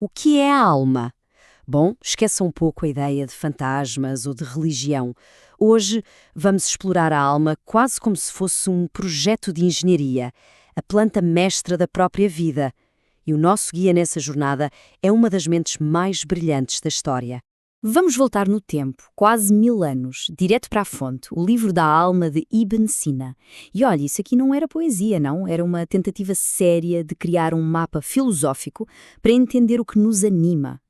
O que é a alma? Bom, esqueça um pouco a ideia de fantasmas ou de religião. Hoje vamos explorar a alma quase como se fosse um projeto de engenharia, a planta mestra da própria vida. E o nosso guia nessa jornada é uma das mentes mais brilhantes da história. Vamos voltar no tempo, quase 1000 anos, direto para a fonte, o livro da alma de Ibn Sina. E olha, isso aqui não era poesia, não, era uma tentativa séria de criar um mapa filosófico para entender o que nos anima.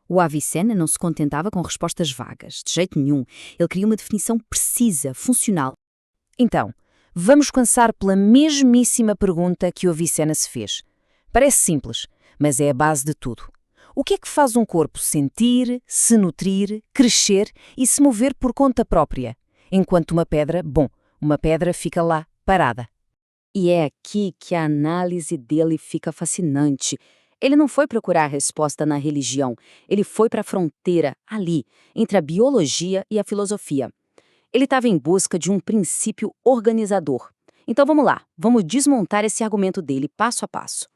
O Avicena não se contentava com respostas vagas, de jeito nenhum. Ele queria uma definição precisa, funcional. Então, vamos começar pela mesmíssima pergunta que o Avicena se fez. Parece simples, mas é a base de tudo. O que é que faz um corpo sentir, se nutrir, crescer e se mover por conta própria? Enquanto uma pedra fica lá, parada. E é aqui que a análise dele fica fascinante. Ele não foi procurar a resposta na religião, ele foi para a fronteira, ali, entre a biologia e a filosofia. Ele estava em busca de um princípio organizador. Então vamos lá, vamos desmontar esse argumento dele passo a passo.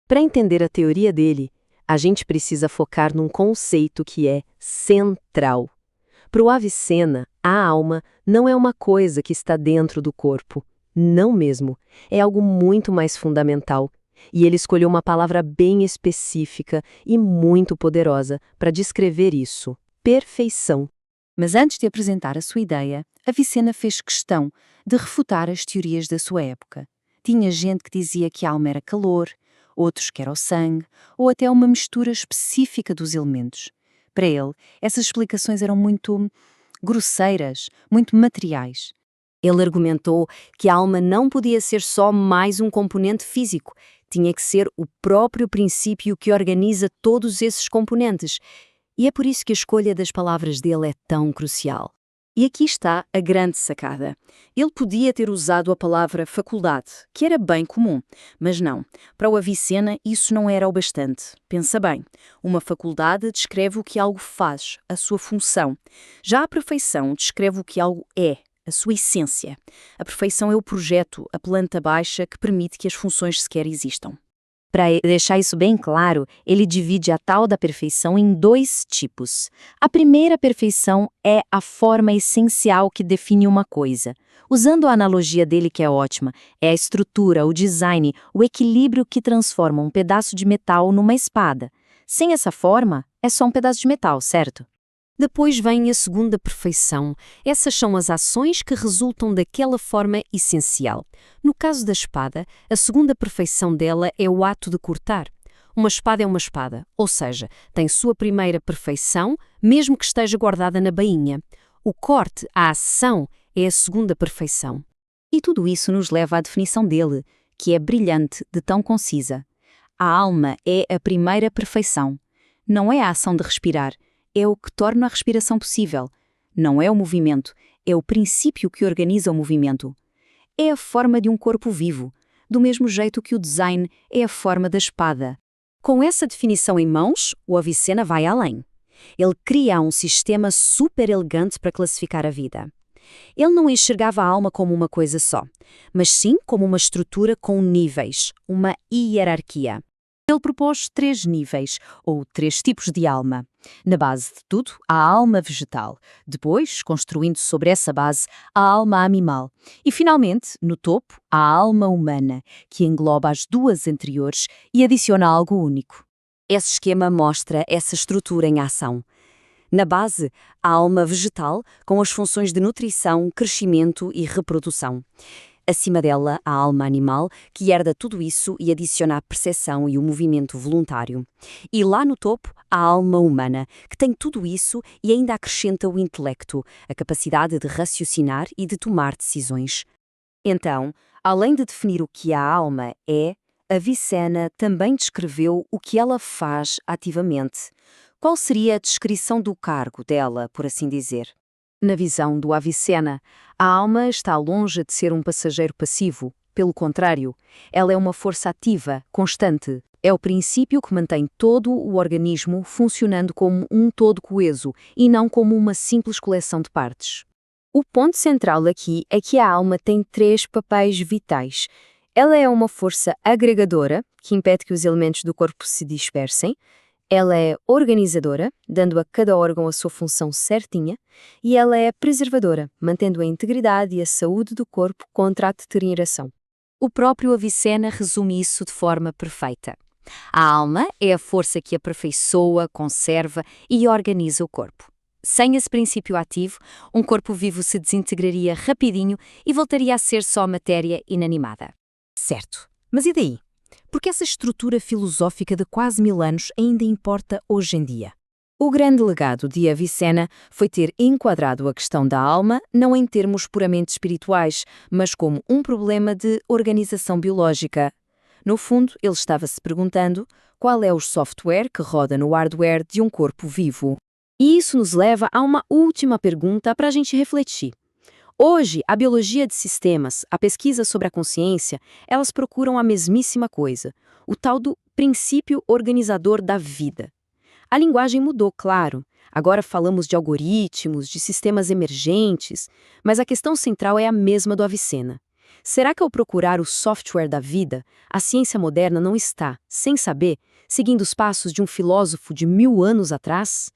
Para entender a teoria dele, a gente precisa focar num conceito que é central. Para o Avicena, a alma não é uma coisa que está dentro do corpo. Não mesmo. É algo muito mais fundamental. E ele escolheu uma palavra bem específica e muito poderosa para descrever isso: perfeição. Mas antes de apresentar a sua ideia, Avicena fez questão de refutar as teorias da sua época. Tinha gente que dizia que a alma era calor, outros que era o sangue, ou até uma mistura específica dos elementos. Para ele, essas explicações eram muito grosseiras, muito materiais. Ele argumentou que a alma não podia ser só mais um componente físico, tinha que ser o próprio princípio que organiza todos esses componentes. E é por isso que a escolha das palavras dele é tão crucial. E aqui está a grande sacada. Ele podia ter usado a palavra faculdade, que era bem comum, mas não. Para o Avicena, isso não era o bastante. Pensa bem, uma faculdade descreve o que algo faz, a sua função. Já a perfeição descreve o que algo é, a sua essência. A perfeição é o projeto, a planta baixa que permite que as funções sequer existam. Para deixar isso bem claro, ele divide a tal da perfeição em 2 tipos. A primeira perfeição é a forma essencial que define uma coisa. Usando a analogia dele, que é ótima, é a estrutura, o design, o equilíbrio que transforma um pedaço de metal numa espada. Sem essa forma, é só um pedaço de metal, certo? Depois vem a segunda perfeição. Essas são as ações que resultam daquela forma essencial. No caso da espada, a segunda perfeição dela é o ato de cortar. Uma espada é uma espada, ou seja, tem sua primeira perfeição, mesmo que esteja guardada na bainha. O corte, a ação, é a segunda perfeição. E tudo isso nos leva à definição dele, que é brilhante de tão concisa. A alma é a primeira perfeição. Não é a ação de respirar, é o que torna a respiração possível. Não é o movimento, é o princípio que organiza o movimento. É a forma de um corpo vivo, do mesmo jeito que o design é a forma da espada. Com essa definição em mãos, o Avicena vai além. Ele cria um sistema super elegante para classificar a vida. Ele não enxergava a alma como uma coisa só, mas sim como uma estrutura com níveis, uma hierarquia. Ele propôs 3 níveis, ou 3 tipos de alma. Na base de tudo, a alma vegetal. Depois, construindo sobre essa base, a alma animal. E, finalmente, no topo, a alma humana, que engloba as 2 anteriores e adiciona algo único. Esse esquema mostra essa estrutura em ação. Na base, a alma vegetal, com as funções de nutrição, crescimento e reprodução. Acima dela, a alma animal, que herda tudo isso e adiciona a percepção e o movimento voluntário. E lá no topo, a alma humana, que tem tudo isso e ainda acrescenta o intelecto, a capacidade de raciocinar e de tomar decisões. Então, além de definir o que a alma é, Avicena também descreveu o que ela faz ativamente. Qual seria a descrição do cargo dela, por assim dizer? Na visão do Avicena, a alma está longe de ser um passageiro passivo. Pelo contrário, ela é uma força ativa, constante. É o princípio que mantém todo o organismo funcionando como um todo coeso e não como uma simples coleção de partes. O ponto central aqui é que a alma tem 3 papéis vitais. Ela é uma força agregadora, que impede que os elementos do corpo se dispersem. Ela é organizadora, dando a cada órgão a sua função certinha, e ela é preservadora, mantendo a integridade e a saúde do corpo contra a deterioração. O próprio Avicena resume isso de forma perfeita. A alma é a força que aperfeiçoa, conserva e organiza o corpo. Sem esse princípio ativo, um corpo vivo se desintegraria rapidinho e voltaria a ser só matéria inanimada. Certo. Mas e daí? Porque essa estrutura filosófica de quase 1000 anos ainda importa hoje em dia? O grande legado de Avicena foi ter enquadrado a questão da alma não em termos puramente espirituais, mas como um problema de organização biológica. No fundo, ele estava se perguntando qual é o software que roda no hardware de um corpo vivo. E isso nos leva a uma última pergunta para a gente refletir. Hoje, a biologia de sistemas, a pesquisa sobre a consciência, elas procuram a mesmíssima coisa, o tal do princípio organizador da vida. A linguagem mudou, claro. Agora falamos de algoritmos, de sistemas emergentes, mas a questão central é a mesma do Avicena. Será que ao procurar o software da vida, a ciência moderna não está, sem saber, seguindo os passos de um filósofo de 1000 anos atrás?